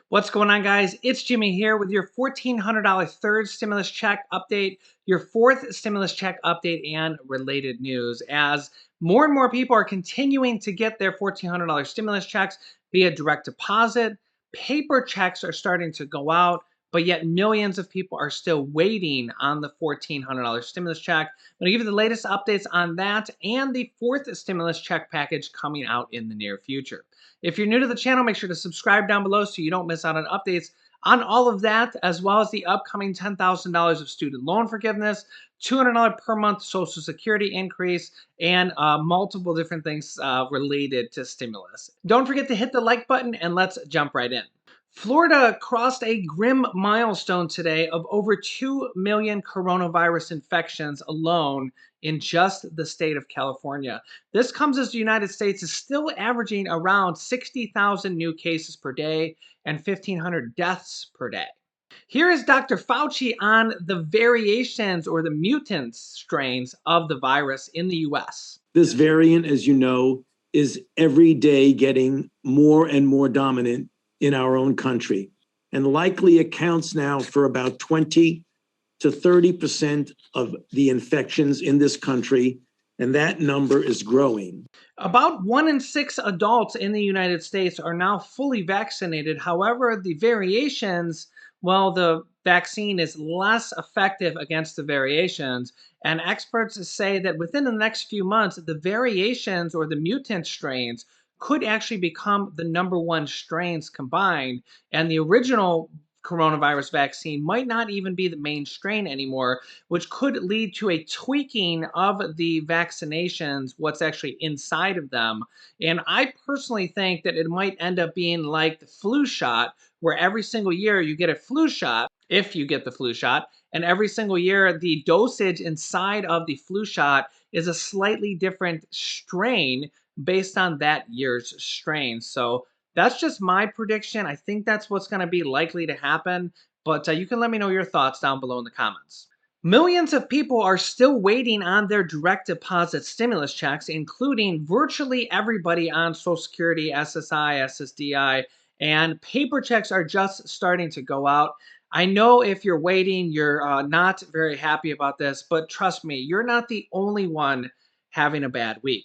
What's going on, guys? It's Jimmy here with your $1,400 third stimulus check update, your fourth stimulus check update, and related news. As more and more people are continuing to get their $1,400 stimulus checks via direct deposit, paper checks are starting to go out, but yet millions of people are still waiting on the $1,400 stimulus check. I'm going to give you the latest updates on that and the fourth stimulus check package coming out in the near future. If you're new to the channel, make sure to subscribe down below so you don't miss out on updates on all of that, as well as the upcoming $10,000 of student loan forgiveness, $200 per month Social Security increase, and multiple different things related to stimulus. Don't forget to hit the like button and let's jump right in. Florida crossed a grim milestone today of over 2 million coronavirus infections alone in just the state of California. This comes as the United States is still averaging around 60,000 new cases per day and 1,500 deaths per day. Here is Dr. Fauci on the variations or the mutant strains of the virus in the US. This variant, as you know, is every day getting more and more dominant in our own country and likely accounts now for about 20 to 30% of the infections in this country, and that number is growing. About 1 in 6 adults in the United States are now fully vaccinated. However, the variations, well, the vaccine is less effective against the variations, and experts say that within the next few months, the variations or the mutant strains could actually become the #1 strains combined, and the original coronavirus vaccine might not even be the main strain anymore, which could lead to a tweaking of the vaccinations, what's actually inside of them. And I personally think that it might end up being like the flu shot, where every single year you get a flu shot, if you get the flu shot, and every single year the dosage inside of the flu shot is a slightly different strain based on that year's strain. So that's just my prediction. I think that's what's going to be likely to happen, but you can let me know your thoughts down below in the comments. Millions of people are still waiting on their direct deposit stimulus checks, including virtually everybody on Social Security, SSI, SSDI, and paper checks are just starting to go out. I know if you're waiting, you're not very happy about this, but trust me, you're not the only one having a bad week.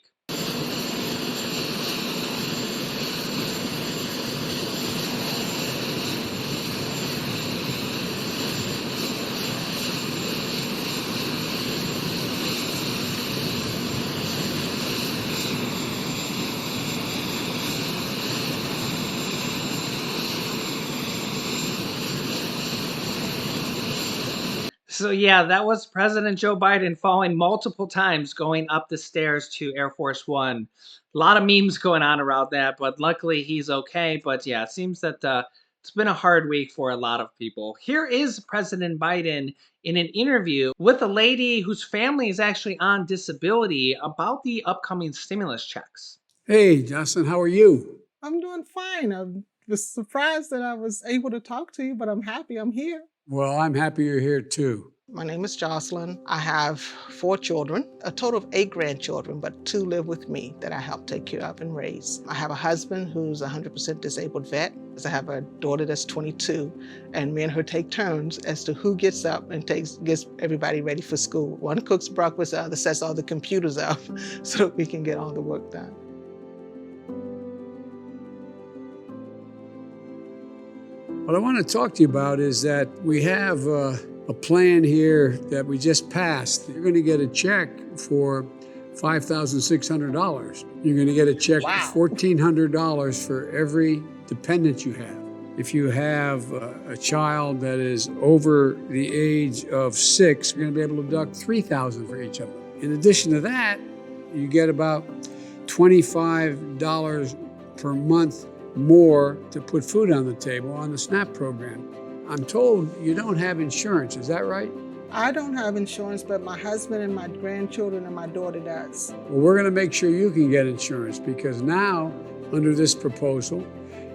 So yeah, that was President Joe Biden falling multiple times going up the stairs to Air Force One. A lot of memes going on around that, but luckily he's okay. But yeah, it seems that it's been a hard week for a lot of people. Here is President Biden in an interview with a lady whose family is actually on disability about the upcoming stimulus checks. Hey, Justin, how are you? I'm doing fine. I was surprised that I was able to talk to you, but I'm happy I'm here. Well, I'm happy you're here too. My name is Jocelyn. I have 4 children, a total of 8 grandchildren, but 2 live with me that I help take care of and raise. I have a husband who's a 100% disabled vet. I have a daughter that's 22, and me and her take turns as to who gets up and gets everybody ready for school. One cooks breakfast, the other sets all the computers up so that we can get all the work done. What I want to talk to you about is that we have a plan here that we just passed. You're going to get a check for $5,600. You're going to get a check for $1,400 for every dependent you have. If you have a child that is over the age of 6, you're going to be able to deduct $3,000 for each of them. In addition to that, you get about $25 per month more to put food on the table on the SNAP program. I'm told you don't have insurance, is that right? I don't have insurance, but my husband and my grandchildren and my daughter does. Well, we're going to make sure you can get insurance because now, under this proposal,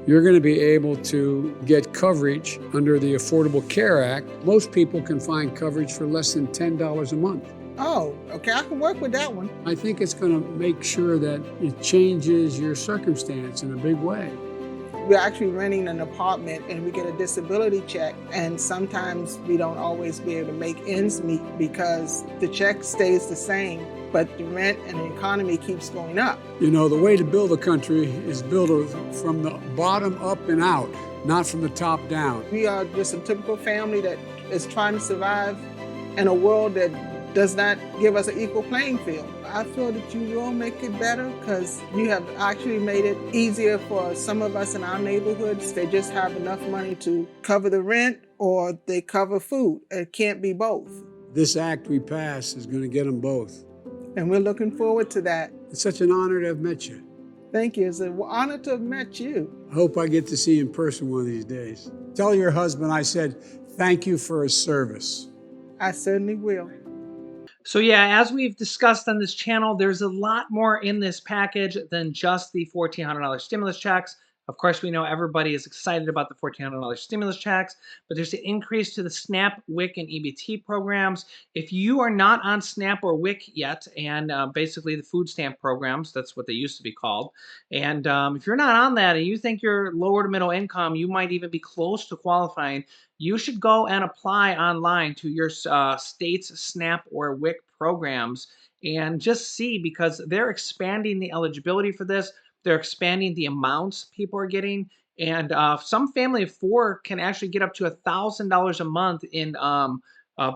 you're going to be able to get coverage under the Affordable Care Act. Most people can find coverage for less than $10 a month. Oh, okay, I can work with that one. I think it's going to make sure that it changes your circumstance in a big way. We're actually renting an apartment and we get a disability check, and sometimes we don't always be able to make ends meet because the check stays the same, but the rent and the economy keeps going up. You know, the way to build a country is build it from the bottom up and out, not from the top down. We are just a typical family that is trying to survive in a world that does not give us an equal playing field. I feel that you will make it better because you have actually made it easier for some of us in our neighborhoods. They just have enough money to cover the rent or they cover food. It can't be both. This act we pass is going to get them both. And we're looking forward to that. It's such an honor to have met you. Thank you. It's an honor to have met you. I hope I get to see you in person one of these days. Tell your husband I said thank you for his service. I certainly will. So yeah, as we've discussed on this channel, there's a lot more in this package than just the $1,400 stimulus checks. Of course, we know everybody is excited about the $1,400 stimulus checks, but there's an increase to the SNAP, WIC, and EBT programs. If you are not on SNAP or WIC yet, and basically the food stamp programs, that's what they used to be called, and if you're not on that and you think you're lower to middle income, you might even be close to qualifying, you should go and apply online to your state's SNAP or WIC programs and just see, because they're expanding the eligibility for this. They're expanding the amounts people are getting, and some family of four can actually get up to $1,000 a month in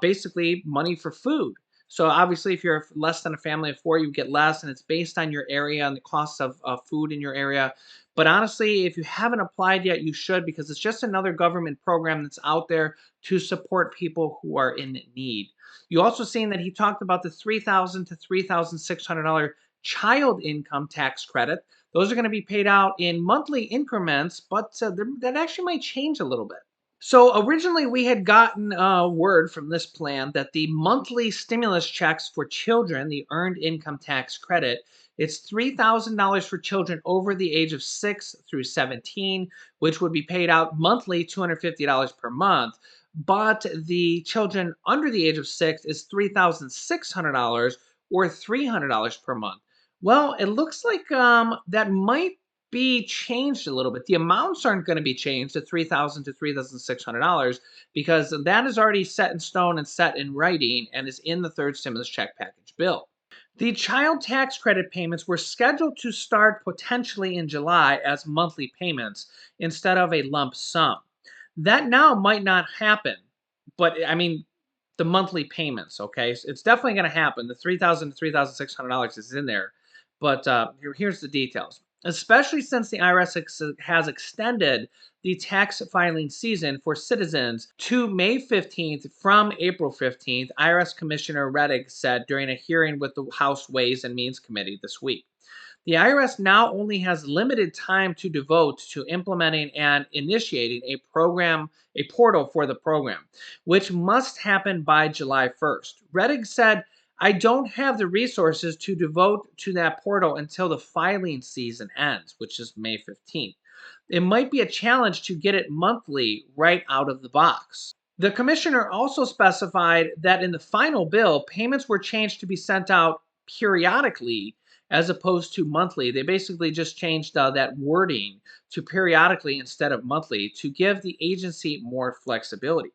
basically money for food. So obviously, if you're less than a family of four, you get less, and it's based on your area and the cost of food in your area. But honestly, if you haven't applied yet, you should, because it's just another government program that's out there to support people who are in need. You also seen that he talked about the $3,000 to $3,600 child income tax credit. Those are going to be paid out in monthly increments, but that actually might change a little bit. So originally we had gotten word from this plan that the monthly stimulus checks for children, the earned income tax credit, it's $3,000 for children over the age of 6 through 17, which would be paid out monthly, $250 per month. But the children under the age of 6 is $3,600 or $300 per month. Well, it looks like that might be changed a little bit. The amounts aren't going to be changed to $3,000 to $3,600 because that is already set in stone and set in writing and is in the third stimulus check package bill. The child tax credit payments were scheduled to start potentially in July as monthly payments instead of a lump sum. That now might not happen, but I mean, the monthly payments, okay? So it's definitely going to happen. The $3,000 to $3,600 is in there. But here's the details. Especially since the IRS has extended the tax filing season for citizens to May 15th from April 15th, IRS Commissioner Rettig said during a hearing with the House Ways and Means Committee this week. The IRS now only has limited time to devote to implementing and initiating a portal for the program, which must happen by July 1st. Rettig said, I don't have the resources to devote to that portal until the filing season ends, which is May 15th. It might be a challenge to get it monthly right out of the box. The commissioner also specified that in the final bill, payments were changed to be sent out periodically as opposed to monthly. They basically just changed that wording to periodically instead of monthly to give the agency more flexibility.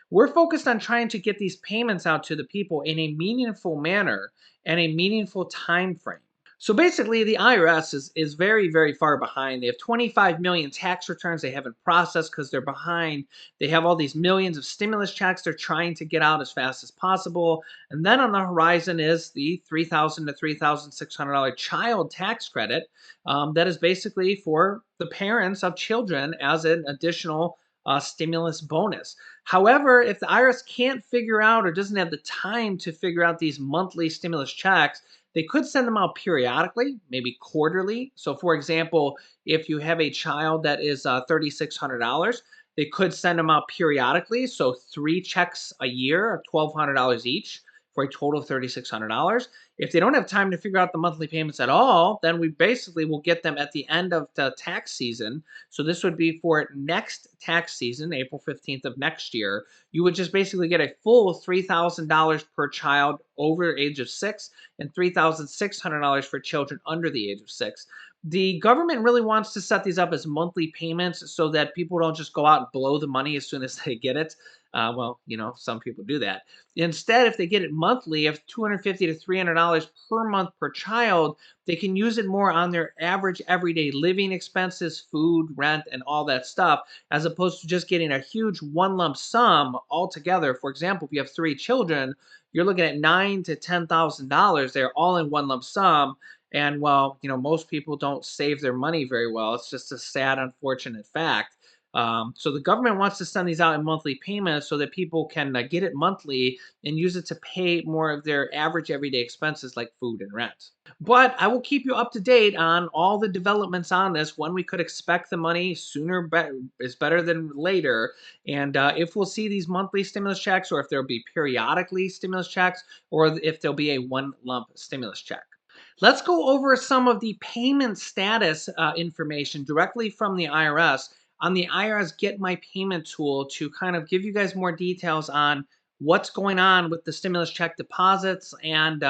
We're focused on trying to get these payments out to the people in a meaningful manner and a meaningful time frame. So basically, the IRS is very, very far behind. They have 25 million tax returns they haven't processed because they're behind. They have all these millions of stimulus checks they're trying to get out as fast as possible. And then on the horizon is the $3,000 to $3,600 child tax credit that is basically for the parents of children as an additional stimulus bonus. However, if the IRS can't figure out or doesn't have the time to figure out these monthly stimulus checks, they could send them out periodically, maybe quarterly. So, for example, if you have a child that is $3,600, they could send them out periodically. So, 3 checks a year, $1,200 each, for a total of $3,600. If they don't have time to figure out the monthly payments at all, then we basically will get them at the end of the tax season. So this would be for next tax season, April 15th of next year. You would just basically get a full $3,000 per child over the age of 6 and $3,600 for children under the age of 6. The government really wants to set these up as monthly payments so that people don't just go out and blow the money as soon as they get it. Well, some people do that. Instead, if they get it monthly, of $250 to $300 per month per child, they can use it more on their average everyday living expenses, food, rent, and all that stuff, as opposed to just getting a huge one lump sum altogether. For example, if you have three children, you're looking at $9,000 to $10,000. They're all in one lump sum, and well, most people don't save their money very well. It's just a sad, unfortunate fact. So the government wants to send these out in monthly payments so that people can get it monthly and use it to pay more of their average everyday expenses like food and rent. But I will keep you up to date on all the developments on this. When we could expect the money sooner is better than later, and if we'll see these monthly stimulus checks, or if there'll be periodically stimulus checks, or if there'll be a one lump stimulus check. Let's go over some of the payment status information directly from the IRS on the IRS Get My Payment tool to kind of give you guys more details on what's going on with the stimulus check deposits and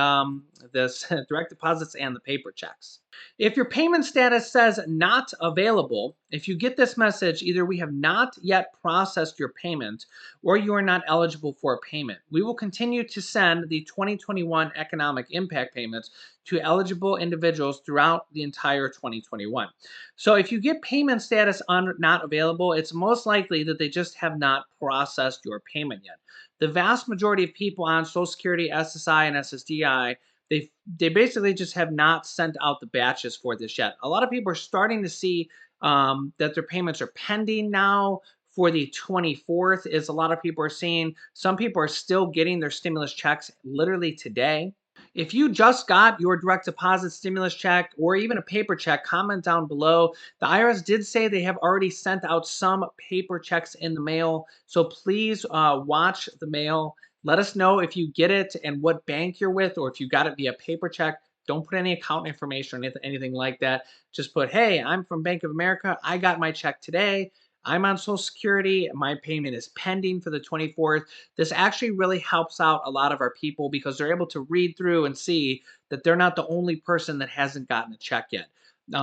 this direct deposits and the paper checks. If your payment status says not available, if you get this message, either we have not yet processed your payment or you are not eligible for a payment. We will continue to send the 2021 economic impact payments to eligible individuals throughout the entire 2021. So if you get payment status not available, it's most likely that they just have not processed your payment yet. The vast majority of people on Social Security, SSI, and SSDI, they basically just have not sent out the batches for this yet. A lot of people are starting to see that their payments are pending now for the 24th, is a lot of people are seeing. Some people are still getting their stimulus checks literally today. If you just got your direct deposit stimulus check or even a paper check, comment down below. The IRS did say they have already sent out some paper checks in the mail, so please watch the mail. Let us know if you get it and what bank you're with, or if you got it via paper check. Don't put any account information or anything like that. Just put, hey, I'm from Bank of America. I got my check today. I'm on Social Security. My payment is pending for the 24th. This actually really helps out a lot of our people because they're able to read through and see that they're not the only person that hasn't gotten a check yet.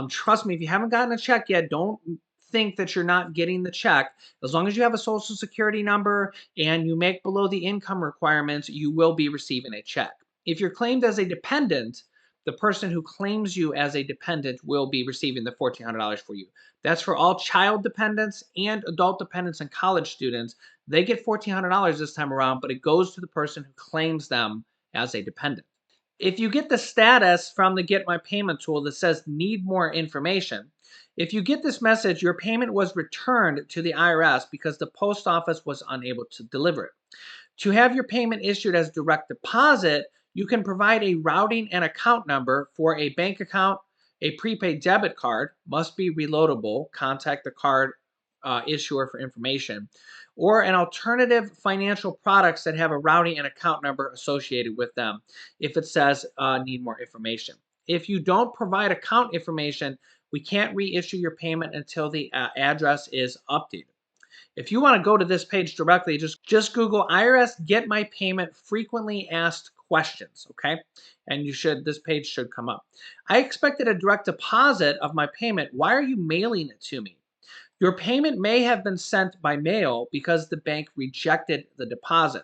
Trust me, if you haven't gotten a check yet, don't think that you're not getting the check. As long as you have a Social Security number and you make below the income requirements, you will be receiving a check. If you're claimed as a dependent, the person who claims you as a dependent will be receiving the $1,400 for you. That's for all child dependents and adult dependents and college students. They get $1,400 this time around, but it goes to the person who claims them as a dependent. If you get the status from the Get My Payment tool that says need more information, if you get this message, your payment was returned to the IRS because the post office was unable to deliver it. To have your payment issued as direct deposit, you can provide a routing and account number for a bank account. A prepaid debit card must be reloadable. Contact the card issuer for information. Or an alternative financial products that have a routing and account number associated with them if it says need more information. If you don't provide account information, we can't reissue your payment until the address is updated. If you want to go to this page directly, just Google IRS Get My Payment Frequently Asked Questions, okay? And this page should come up. I expected a direct deposit of my payment. Why are you mailing it to me? Your payment may have been sent by mail because the bank rejected the deposit.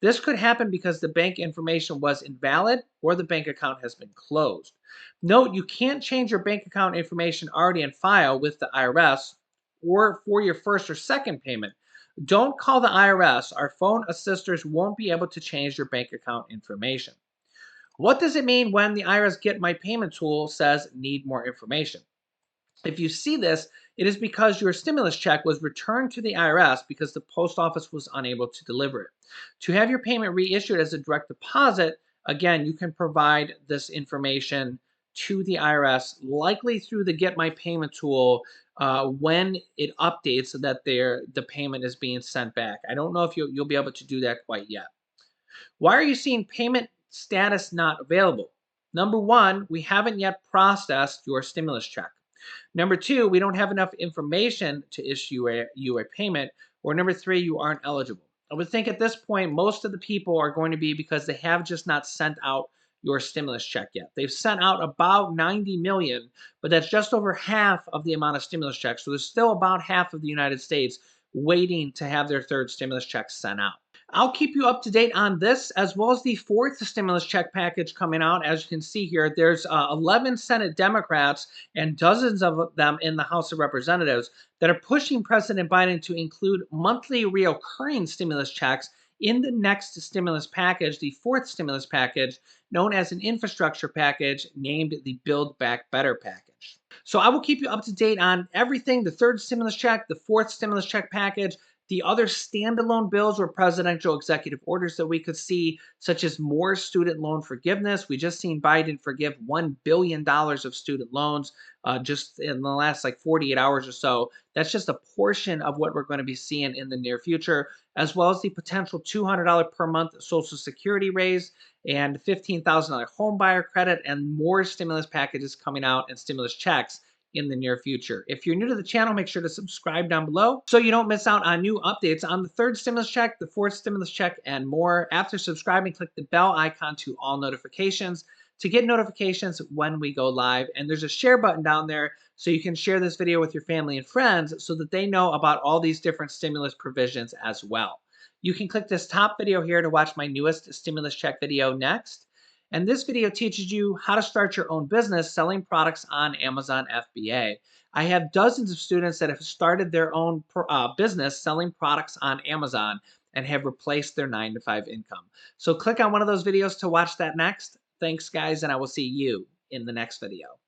This could happen because the bank information was invalid or the bank account has been closed. Note, you can't change your bank account information already in file with the IRS or for your first or second payment. Don't call the IRS. Our phone assisters won't be able to change your bank account information. What does it mean when the IRS Get My Payment tool says need more information? If you see this, it is because your stimulus check was returned to the IRS because the post office was unable to deliver it. To have your payment reissued as a direct deposit, again, you can provide this information to the IRS, likely through the Get My Payment tool when it updates so that the payment is being sent back. I don't know if you'll be able to do that quite yet. Why are you seeing payment status not available? Number one, we haven't yet processed your stimulus check. Number two, we don't have enough information to issue you a payment. Or number three, you aren't eligible. I would think at this point, most of the people are going to be because they have just not sent out your stimulus check yet. They've sent out about 90 million, but that's just over half of the amount of stimulus checks. So there's still about half of the United States waiting to have their third stimulus check sent out. I'll keep you up to date on this as well as the fourth stimulus check package coming out. As you can see here, there's 11 Senate Democrats and dozens of them in the House of Representatives that are pushing President Biden to include monthly reoccurring stimulus checks in the next stimulus package, the fourth stimulus package, known as an infrastructure package named the Build Back Better package. So I will keep you up to date on everything, the third stimulus check, the fourth stimulus check package, the other standalone bills or presidential executive orders that we could see, such as more student loan forgiveness. We just seen Biden forgive $1 billion of student loans just in the last like 48 hours or so. That's just a portion of what we're going to be seeing in the near future, as well as the potential $200 per month Social Security raise and $15,000 home buyer credit and more stimulus packages coming out and stimulus checks in the near future. If you're new to the channel, make sure to subscribe down below so you don't miss out on new updates on the third stimulus check, the fourth stimulus check, and more. After subscribing, click the bell icon to all notifications to get notifications when we go live. And there's a share button down there so you can share this video with your family and friends so that they know about all these different stimulus provisions as well. You can click this top video here to watch my newest stimulus check video next. And this video teaches you how to start your own business selling products on Amazon FBA. I have dozens of students that have started their own business selling products on Amazon and have replaced their 9-to-5 income. So click on one of those videos to watch that next. Thanks, guys, and I will see you in the next video.